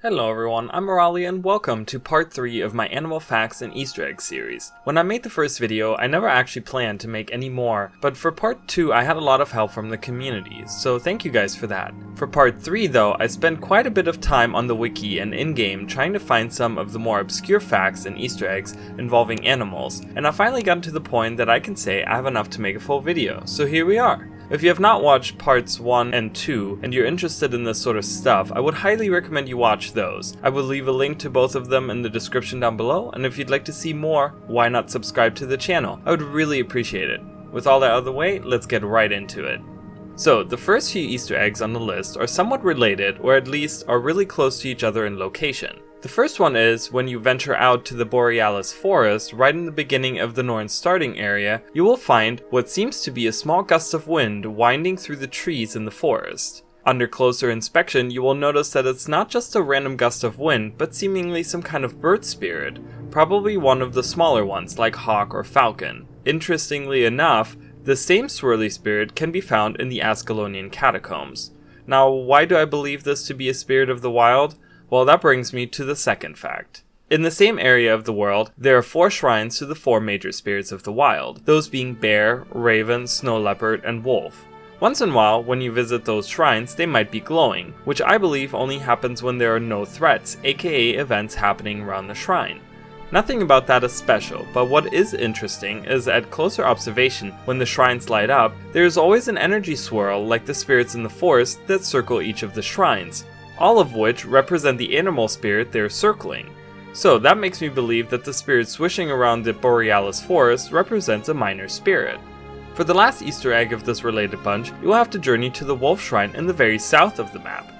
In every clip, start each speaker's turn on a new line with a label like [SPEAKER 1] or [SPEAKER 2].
[SPEAKER 1] Hello everyone, I'm Morali and welcome to part 3 of my Animal Facts and Easter Egg series. When I made the first video, I never actually planned to make any more, but for part 2 I had a lot of help from the community, so thank you guys for that. For part 3 though, I spent quite a bit of time on the wiki and in-game trying to find some of the more obscure facts and Easter eggs involving animals, and I finally got to the point that I can say I have enough to make a full video, so here we are. If you have not watched parts 1 and 2 and you're interested in this sort of stuff, I would highly recommend you watch those. I will leave a link to both of them in the description down below, and if you'd like to see more, why not subscribe to the channel? I would really appreciate it. With all that out of the way, let's get right into it. So, the first few Easter eggs on the list are somewhat related, or at least are really close to each other in location. The first one is, when you venture out to the Borealis forest, right in the beginning of the Norn starting area, you will find what seems to be a small gust of wind winding through the trees in the forest. Under closer inspection, you will notice that it's not just a random gust of wind, but seemingly some kind of bird spirit, probably one of the smaller ones like hawk or falcon. Interestingly enough, the same swirly spirit can be found in the Ascalonian catacombs. Now, why do I believe this to be a spirit of the wild? Well, that brings me to the second fact. In the same area of the world, there are 4 shrines to the 4 major spirits of the wild, those being bear, raven, snow leopard, and wolf. Once in a while, when you visit those shrines, they might be glowing, which I believe only happens when there are no threats, aka events happening around the shrine. Nothing about that is special, but what is interesting is at closer observation, when the shrines light up, there is always an energy swirl like the spirits in the forest that circle each of the shrines, all of which represent the animal spirit they're circling. So that makes me believe that the spirit swishing around the Borealis forest represents a minor spirit. For the last Easter egg of this related bunch, you will have to journey to the wolf shrine in the very south of the map.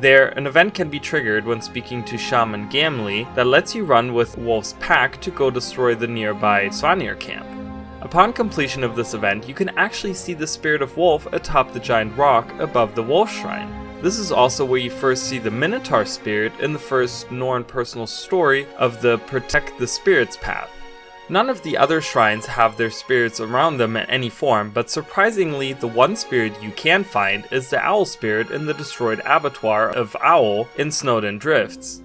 [SPEAKER 1] There, an event can be triggered when speaking to Shaman Gamli that lets you run with Wolf's pack to go destroy the nearby Svanir camp. Upon completion of this event, you can actually see the spirit of Wolf atop the giant rock above the wolf shrine. This is also where you first see the Minotaur spirit in the first Norn personal story of the Protect the Spirits path. None of the other shrines have their spirits around them in any form, but surprisingly the one spirit you can find is the owl spirit in the destroyed abattoir of Owl in Snowdin Drifts.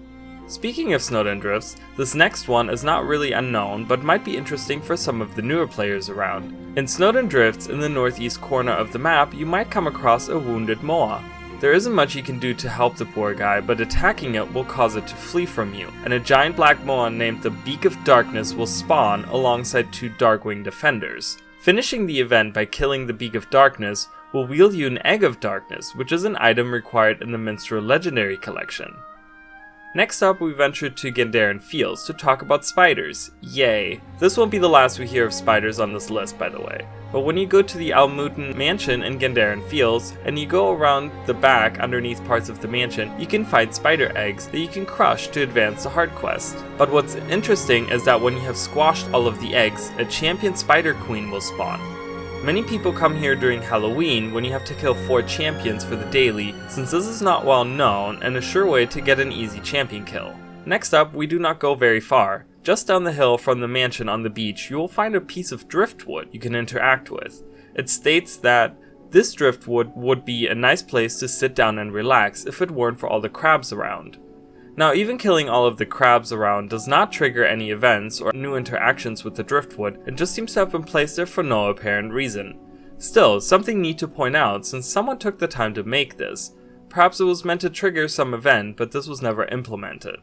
[SPEAKER 1] Speaking of Snowdin Drifts, this next one is not really unknown, but might be interesting for some of the newer players around. In Snowdin Drifts, in the northeast corner of the map, you might come across a wounded moa. There isn't much you can do to help the poor guy, but attacking it will cause it to flee from you, and a giant black moa named the Beak of Darkness will spawn alongside 2 Darkwing defenders. Finishing the event by killing the Beak of Darkness will wield you an Egg of Darkness, which is an item required in the Minstrel Legendary Collection. Next up, we venture to Gendarin Fields to talk about spiders. Yay! This won't be the last we hear of spiders on this list, by the way. But when you go to the Almuten mansion in Gendarin Fields, and you go around the back underneath parts of the mansion, you can find spider eggs that you can crush to advance the hard quest. But what's interesting is that when you have squashed all of the eggs, a champion spider queen will spawn. Many people come here during Halloween when you have to kill 4 champions for the daily, since this is not well known and a sure way to get an easy champion kill. Next up, we do not go very far. Just down the hill from the mansion on the beach, you will find a piece of driftwood you can interact with. It states that this driftwood would be a nice place to sit down and relax if it weren't for all the crabs around. Now, even killing all of the crabs around does not trigger any events or new interactions with the driftwood, and just seems to have been placed there for no apparent reason. Still, something neat to point out since someone took the time to make this. Perhaps it was meant to trigger some event, but this was never implemented.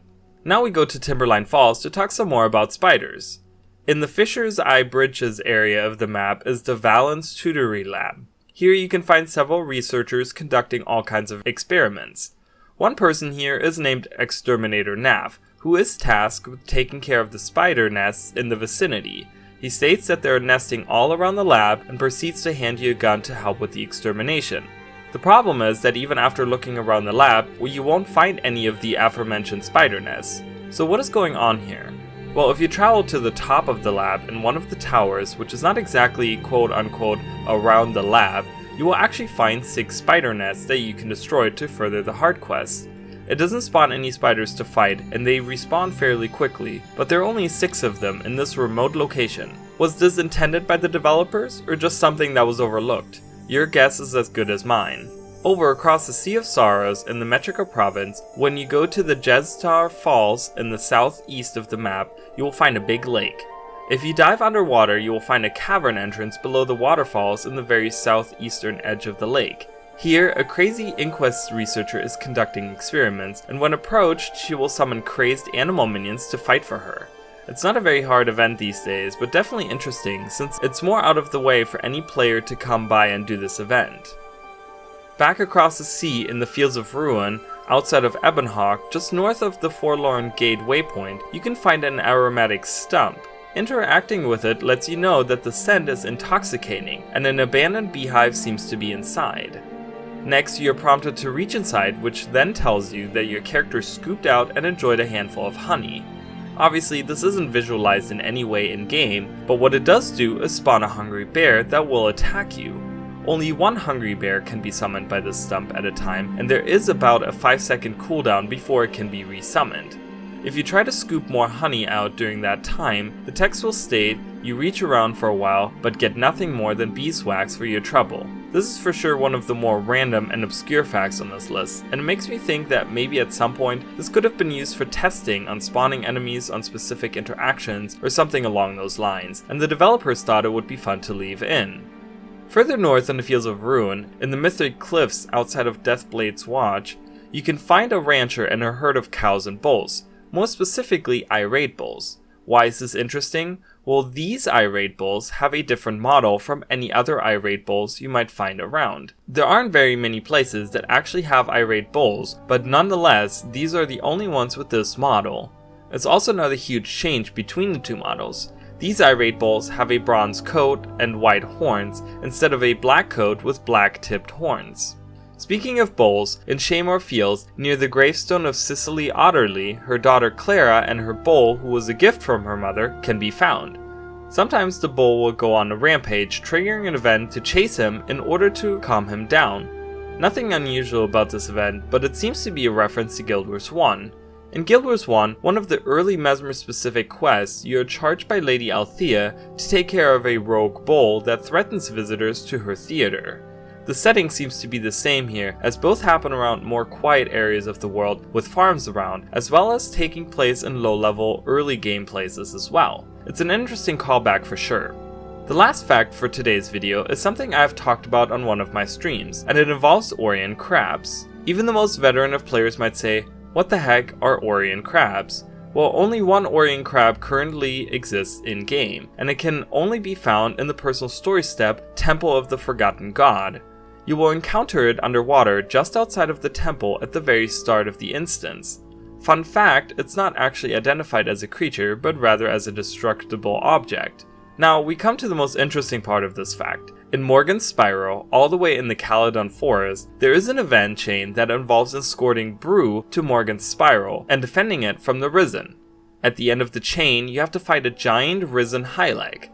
[SPEAKER 1] Now we go to Timberline Falls to talk some more about spiders. In the Fisher's Eye Bridges area of the map is the Valens Tutory Lab. Here you can find several researchers conducting all kinds of experiments. One person here is named Exterminator Nav, who is tasked with taking care of the spider nests in the vicinity. He states that they are nesting all around the lab and proceeds to hand you a gun to help with the extermination. The problem is that even after looking around the lab, you won't find any of the aforementioned spider nests. So what is going on here? Well, if you travel to the top of the lab in one of the towers, which is not exactly quote-unquote around the lab, you will actually find 6 spider nests that you can destroy to further the hard quest. It doesn't spawn any spiders to fight, and they respawn fairly quickly, but there are only 6 of them in this remote location. Was this intended by the developers, or just something that was overlooked? Your guess is as good as mine. Over across the Sea of Sorrows in the Mithric province, when you go to the Jeztar Falls in the southeast of the map, you will find a big lake. If you dive underwater, you will find a cavern entrance below the waterfalls in the very southeastern edge of the lake. Here, a crazy Inquest researcher is conducting experiments, and when approached, she will summon crazed animal minions to fight for her. It's not a very hard event these days, but definitely interesting since it's more out of the way for any player to come by and do this event. Back across the sea in the Fields of Ruin, outside of Ebonhawk, just north of the Forlorn Gate waypoint, you can find an Aromatic Stump. Interacting with it lets you know that the scent is intoxicating, and an abandoned beehive seems to be inside. Next, you are prompted to reach inside, which then tells you that your character scooped out and enjoyed a handful of honey. Obviously, this isn't visualized in any way in-game, but what it does do is spawn a hungry bear that will attack you. Only one hungry bear can be summoned by this stump at a time, and there is about a 5-second cooldown before it can be resummoned. If you try to scoop more honey out during that time, the text will state, you reach around for a while, but get nothing more than beeswax for your trouble. This is for sure one of the more random and obscure facts on this list, and it makes me think that maybe at some point this could have been used for testing on spawning enemies on specific interactions or something along those lines, and the developers thought it would be fun to leave in. Further north in the Fields of Ruin, in the Mithric cliffs outside of Deathblade's Watch, you can find a rancher and a herd of cows and bulls. More specifically, irate bulls. Why is this interesting? Well, these irate bulls have a different model from any other irate bulls you might find around. There aren't very many places that actually have irate bulls, but nonetheless, these are the only ones with this model. It's also not a huge change between the two models. These irate bulls have a bronze coat and white horns, instead of a black coat with black-tipped horns. Speaking of bulls, in Shaymore Fields, near the gravestone of Cicely Otterly, her daughter Clara and her bull, who was a gift from her mother, can be found. Sometimes the bull will go on a rampage, triggering an event to chase him in order to calm him down. Nothing unusual about this event, but it seems to be a reference to Guild Wars 1. In Guild Wars 1, one of the early Mesmer-specific quests, you are charged by Lady Althea to take care of a rogue bull that threatens visitors to her theater. The setting seems to be the same here, as both happen around more quiet areas of the world with farms around, as well as taking place in low-level early game places as well. It's an interesting callback for sure. The last fact for today's video is something I've talked about on one of my streams, and it involves Orrian Crabs. Even the most veteran of players might say, what the heck are Orrian Crabs? Well, only one Orrian Crab currently exists in-game, and it can only be found in the personal story step, Temple of the Forgotten God. You will encounter it underwater just outside of the temple at the very start of the instance. Fun fact, it's not actually identified as a creature, but rather as a destructible object. Now, we come to the most interesting part of this fact. In Morgan's Spiral, all the way in the Caledon Forest, there is an event chain that involves escorting Brew to Morgan's Spiral and defending it from the Risen. At the end of the chain, you have to fight a giant Risen Highleg.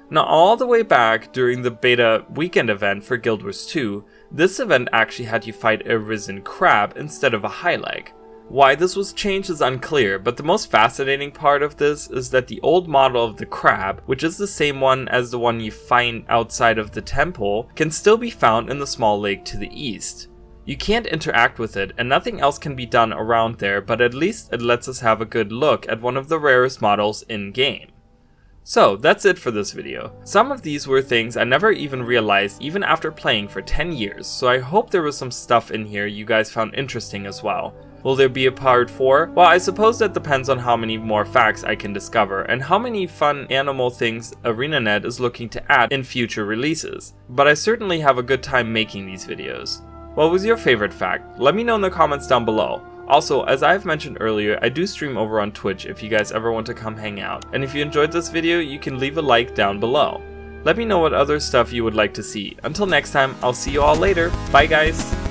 [SPEAKER 1] Now, all the way back during the beta weekend event for Guild Wars 2, this event actually had you fight a Risen Crab instead of a Highleg. Why this was changed is unclear, but the most fascinating part of this is that the old model of the crab, which is the same one as the one you find outside of the temple, can still be found in the small lake to the east. You can't interact with it, and nothing else can be done around there, but at least it lets us have a good look at one of the rarest models in-game. So, that's it for this video. Some of these were things I never even realized even after playing for 10 years, so I hope there was some stuff in here you guys found interesting as well. Will there be a part 4? Well, I suppose that depends on how many more facts I can discover, and how many fun animal things ArenaNet is looking to add in future releases. But I certainly have a good time making these videos. What was your favorite fact? Let me know in the comments down below. Also, as I've mentioned earlier, I do stream over on Twitch if you guys ever want to come hang out. And if you enjoyed this video, you can leave a like down below. Let me know what other stuff you would like to see. Until next time, I'll see you all later. Bye guys!